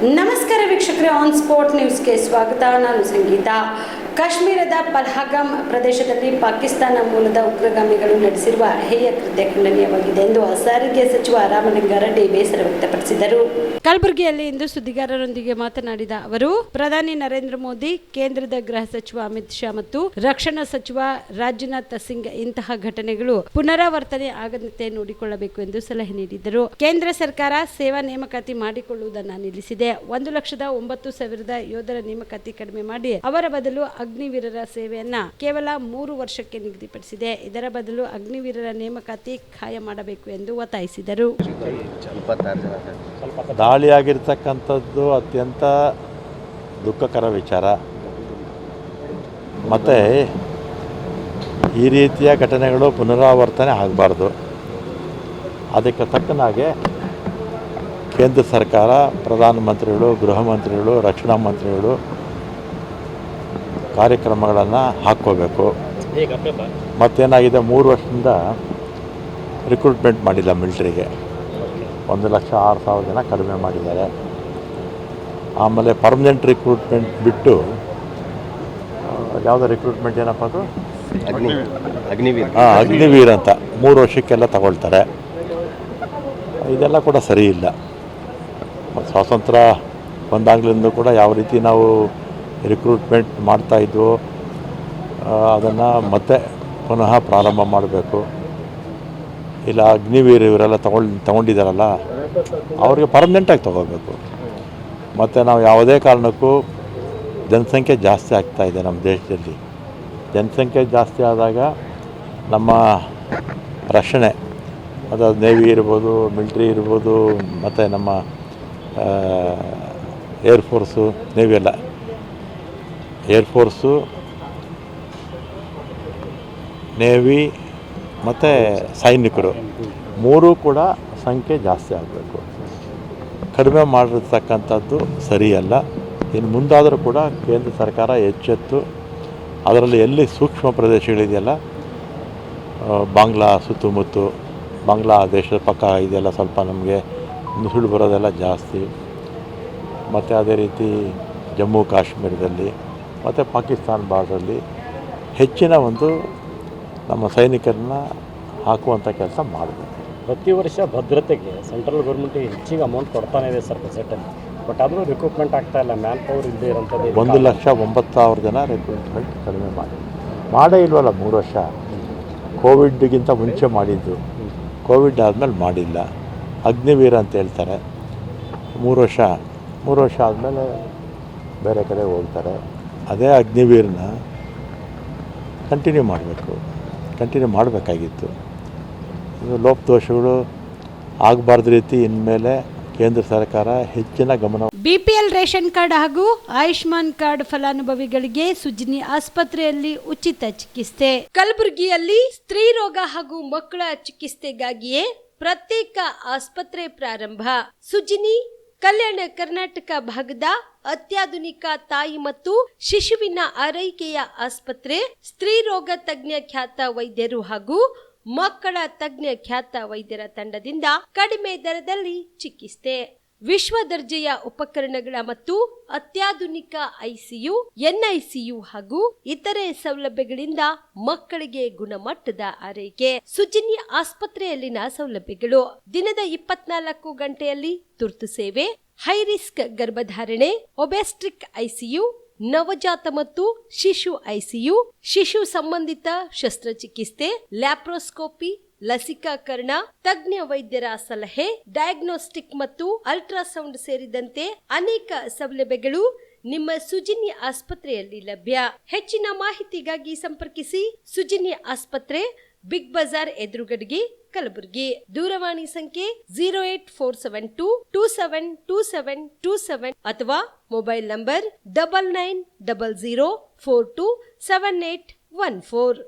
ನಮಸ್ಕಾರ ವೀಕ್ಷಕರೇ, on spot ನ್ಯೂಸ್ಗೆ ಸ್ವಾಗತ. ನಾನು ಸಂಗೀತ. ಕಾಶ್ಮೀರದ ಪಹಲ್ಗಾಮ್ ಪ್ರದೇಶದಲ್ಲಿ ಪಾಕಿಸ್ತಾನ ಮೂಲದ ಉಗ್ರಗಾಮಿಗಳು ನಡೆಸಿರುವ ಹೇಯ ಕೃತ್ಯ ಖಂಡನೀಯವಾಗಿದೆ ಎಂದು ಸಾರಿಗೆ ಸಚಿವ ರಾಮಲಿಂಗಾರೆಡ್ಡಿ ಬೇಸರ ವ್ಯಕ್ತಪಡಿಸಿದರು. ಕಲಬುರಗಿಯಲ್ಲಿ ಇಂದು ಸುದ್ದಿಗಾರರೊಂದಿಗೆ ಮಾತನಾಡಿದ ಅವರು, ಪ್ರಧಾನಿ ನರೇಂದ್ರ ಮೋದಿ, ಕೇಂದ್ರದ ಗೃಹ ಸಚಿವ ಅಮಿತ್ ಶಾ ಮತ್ತು ರಕ್ಷಣಾ ಸಚಿವ ರಾಜನಾಥ್ ಸಿಂಗ್ ಇಂತಹ ಘಟನೆಗಳು ಪುನರಾವರ್ತನೆ ಆಗದಂತೆ ನೋಡಿಕೊಳ್ಳಬೇಕು ಎಂದು ಸಲಹೆ ನೀಡಿದರು. ಕೇಂದ್ರ ಸರ್ಕಾರ ಸೇವಾ ನೇಮಕಾತಿ ಮಾಡಿಕೊಳ್ಳುವುದನ್ನು ನಿಲ್ಲಿಸಿದೆ. 1,09,000 ಯೋಧರ ನೇಮಕಾತಿ ಕಡಿಮೆ ಮಾಡಿ ಅವರ ಬದಲು ಅಗ್ನಿವೀರರ ಸೇವೆಯನ್ನ ಕೇವಲ 3 ವರ್ಷಕ್ಕೆ ನಿಗದಿಪಡಿಸಿದೆ. ಇದರ ಬದಲು ಅಗ್ನಿವೀರರ ನೇಮಕಾತಿ ಖಾಯ ಮಾಡಬೇಕು ಎಂದು ಒತ್ತಾಯಿಸಿದರು. ದಾಳಿಯಾಗಿರ್ತಕ್ಕಂಥದ್ದು ಅತ್ಯಂತ ದುಃಖಕರ ವಿಚಾರ. ಮತ್ತು ಈ ರೀತಿಯ ಘಟನೆಗಳು ಪುನರಾವರ್ತನೆ ಆಗಬಾರ್ದು. ಅದಕ್ಕೆ ತಕ್ಕನಾಗೆ ಕೇಂದ್ರ ಸರ್ಕಾರ, ಪ್ರಧಾನಮಂತ್ರಿಗಳು, ಗೃಹ ಮಂತ್ರಿಗಳು, ರಕ್ಷಣಾ ಮಂತ್ರಿಗಳು ಕಾರ್ಯಕ್ರಮಗಳನ್ನು ಹಾಕ್ಕೋಬೇಕು. ಮತ್ತೇನಾಗಿದೆ, 3 ವರ್ಷದಿಂದ ರಿಕ್ರೂಟ್ಮೆಂಟ್ ಮಾಡಿಲ್ಲ ಮಿಲಿಟ್ರಿಗೆ. 1,06,000 ಜನ ಕಡಿಮೆ ಮಾಡಿದ್ದಾರೆ. ಆಮೇಲೆ ಪರ್ಮನೆಂಟ್ ರಿಕ್ರೂಟ್ಮೆಂಟ್ ಬಿಟ್ಟು ಯಾವುದೋ ರಿಕ್ರೂಟ್ಮೆಂಟ್ ಏನಪ್ಪ ಅದು ಅಗ್ನಿವೀರ್ ಅಂತ 3 ವರ್ಷಕ್ಕೆಲ್ಲ ತಗೊಳ್ತಾರೆ. ಇದೆಲ್ಲ ಕೂಡ ಸರಿ ಇಲ್ಲ. ಸ್ವಾತಂತ್ರ್ಯ ಬಂದಾಗಲಿಂದ ಕೂಡ ಯಾವ ರೀತಿ ನಾವು ರಿಕ್ರೂಟ್ಮೆಂಟ್ ಮಾಡ್ತಾಯಿದ್ವೋ ಅದನ್ನು ಮತ್ತೆ ಪುನಃ ಪ್ರಾರಂಭ ಮಾಡಬೇಕು. ಇಲ್ಲ ಅಗ್ನಿವೀರ್ ಇವರೆಲ್ಲ ತಗೊಂಡಿದ್ದಾರಲ್ಲ ಅವ್ರಿಗೆ ಪರ್ಮನೆಂಟಾಗಿ ತಗೋಬೇಕು. ಮತ್ತು ನಾವು ಯಾವುದೇ ಕಾರಣಕ್ಕೂ ಜನಸಂಖ್ಯೆ ಜಾಸ್ತಿ ಆಗ್ತಾಯಿದೆ ನಮ್ಮ ದೇಶದಲ್ಲಿ. ಜನಸಂಖ್ಯೆ ಜಾಸ್ತಿ ಆದಾಗ ನಮ್ಮ ರಕ್ಷಣೆ, ಅದು ನೇವಿ ಇರ್ಬೋದು, ಮಿಲ್ಟ್ರಿ ಇರ್ಬೋದು, ಮತ್ತು ನಮ್ಮ ಏರ್ಫೋರ್ಸು, ನೇವಿ ಎಲ್ಲ, ಏರ್ಫೋರ್ಸು, ನೇವಿ ಮತ್ತು ಸೈನಿಕರು 3 ಕೂಡ ಸಂಖ್ಯೆ ಜಾಸ್ತಿ ಆಗಬೇಕು. ಕಡಿಮೆ ಮಾಡಿರ್ತಕ್ಕಂಥದ್ದು ಸರಿಯಲ್ಲ. ಇನ್ನು ಮುಂದಾದರೂ ಕೂಡ ಕೇಂದ್ರ ಸರ್ಕಾರ ಎಚ್ಚೆತ್ತು ಅದರಲ್ಲಿ ಎಲ್ಲಿ ಸೂಕ್ಷ್ಮ ಪ್ರದೇಶಗಳಿದೆಯಲ್ಲ, ಬಾಂಗ್ಲಾ ಸುತ್ತಮುತ್ತ, ಬಾಂಗ್ಲಾದೇಶದ ಪಕ್ಕ ಇದೆಲ್ಲ ಸ್ವಲ್ಪ ನಮಗೆ ನುಸುಳು ಬರೋದೆಲ್ಲ ಜಾಸ್ತಿ. ಮತ್ತು ಅದೇ ರೀತಿ ಜಮ್ಮು ಕಾಶ್ಮೀರದಲ್ಲಿ ಮತ್ತು ಪಾಕಿಸ್ತಾನ ಬಾರ್ಡ್ರಲ್ಲಿ ಹೆಚ್ಚಿನ ಒಂದು ನಮ್ಮ ಸೈನಿಕರನ್ನ ಹಾಕುವಂಥ ಕೆಲಸ ಮಾಡಬೇಕು. ಪ್ರತಿ ವರ್ಷ ಭದ್ರತೆಗೆ ಸೆಂಟ್ರಲ್ ಗೌರ್ಮೆಂಟ್ ಹೆಚ್ಚಿಗೆ ಅಮೌಂಟ್ ಕೊಡ್ತಾನೆ ಇದೆ ಸರ್ ಬಜೆಟಲ್ಲಿ. ಬಟ್ ಆದರೂ ರಿಕ್ರೂಟ್ಮೆಂಟ್ ಆಗ್ತಾ ಇಲ್ಲ, ಮ್ಯಾನ್ ಪವರ್ ಇಲ್ಲದೆ ಇರೋಂಥದ್ದು. 1,09,000 ಜನ ರಿಕ್ರೂಟ್ಮೆಂಟ್ ಕಡಿಮೆ ಮಾಡೇ ಇಲ್ವಲ್ಲ 3 ವರ್ಷ. ಕೋವಿಡ್ಗಿಂತ ಮುಂಚೆ ಮಾಡಿದ್ದು, ಕೋವಿಡ್ ಆದಮೇಲೆ ಮಾಡಿಲ್ಲ. ಅಗ್ನಿವೀರ ಅಂತ ಹೇಳ್ತಾರೆ. 3 ವರ್ಷ ಆದಮೇಲೆ ಬೇರೆ ಕಡೆ ಹೋಗ್ತಾರೆ. ಅದೇ ಅಗ್ನಿವೀರನ್ನ ಕಂಟಿನ್ಯೂ ಮಾಡಬೇಕಾಗಿತ್ತು. ಇದು ಲೋಪದೋಷಗಳು ಆಗಬಾರ್ದು ರೀತಿ ಇನ್ಮೇಲೆ ಕೇಂದ್ರ ಸರ್ಕಾರ ಹೆಚ್ಚಿನ ಗಮನ. ಬಿಪಿಎಲ್ ರೇಷನ್ ಕಾರ್ಡ್ ಹಾಗೂ ಆಯುಷ್ಮಾನ್ ಕಾರ್ಡ್ ಫಲಾನುಭವಿಗಳಿಗೆ ಸುಜ್ನಿ ಆಸ್ಪತ್ರೆಯಲ್ಲಿ ಉಚಿತ ಚಿಕಿತ್ಸೆ. ಕಲಬುರಗಿಯಲ್ಲಿ ಸ್ತ್ರೀ ರೋಗ ಹಾಗೂ ಮಕ್ಕಳ ಚಿಕಿತ್ಸೆಗಾಗಿಯೇ ಪ್ರತ್ಯೇಕ ಆಸ್ಪತ್ರೆ ಪ್ರಾರಂಭ. ಸುಜ್ನಿ ಕಲ್ಯಾಣ ಕರ್ನಾಟಕ ಭಾಗದ ಅತ್ಯಾಧುನಿಕ ತಾಯಿ ಮತ್ತು ಶಿಶುವಿನ ಆರೈಕೆಯ ಆಸ್ಪತ್ರೆ. ಸ್ತ್ರೀ ರೋಗ ತಜ್ಞ ಖ್ಯಾತ ವೈದ್ಯರು ಹಾಗೂ ಮಕ್ಕಳ ತಜ್ಞ ಖ್ಯಾತ ವೈದ್ಯರ ತಂಡದಿಂದ ಕಡಿಮೆ ದರದಲ್ಲಿ ಚಿಕಿತ್ಸೆ, ವಿಶ್ವ ದರ್ಜೆಯ ಉಪಕರಣಗಳ ಮತ್ತು ಅತ್ಯಾಧುನಿಕ ಐಸಿಯು, ಎನ್ಐಸಿಯು ಹಾಗೂ ಇತರೆ ಸೌಲಭ್ಯಗಳಿಂದ ಮಕ್ಕಳಿಗೆ ಗುಣಮಟ್ಟದ ಆರೈಕೆ. ಸುಜ್ನಿ ಆಸ್ಪತ್ರೆಯಲ್ಲಿನ ಸೌಲಭ್ಯಗಳು: ದಿನದ 24 ಗಂಟೆಯಲ್ಲಿ ತುರ್ತು ಸೇವೆ, ಹೈ ರಿಸ್ಕ್ ಗರ್ಭಧಾರಣೆ, ಒಬೆಸ್ಟ್ರಿಕ್ ಐಸಿಯು, ನವಜಾತ ಮತ್ತು ಶಿಶು ಐಸಿಯು, ಶಿಶು ಸಂಬಂಧಿತ ಶಸ್ತ್ರಚಿಕಿತ್ಸೆ, ಲ್ಯಾಪ್ರೋಸ್ಕೋಪಿ, ಲಸಿಕಾಕರಣ, ತಜ್ಞ ವೈದ್ಯರ ಸಲಹೆ, ಡಯಾಗ್ನೋಸ್ಟಿಕ್ ಮತ್ತು ಅಲ್ಟ್ರಾಸೌಂಡ್ ಸೇರಿದಂತೆ ಅನೇಕ ಸೌಲಭ್ಯಗಳು ನಿಮ್ಮ ಸುಜ್ನಿ ಆಸ್ಪತ್ರೆಯಲ್ಲಿ ಲಭ್ಯ. ಹೆಚ್ಚಿನ ಮಾಹಿತಿಗಾಗಿ ಸಂಪರ್ಕಿಸಿ ಸುಜ್ನಿ ಆಸ್ಪತ್ರೆ, ಬಿಗ್ ಬಜಾರ್ ಎದುರುಗಡೆಗೆ, ಕಲಬುರಗಿ. ದೂರವಾಣಿ ಸಂಖ್ಯೆ 08472272727 ಅಥವಾ ಮೊಬೈಲ್ ನಂಬರ್ 9900427814.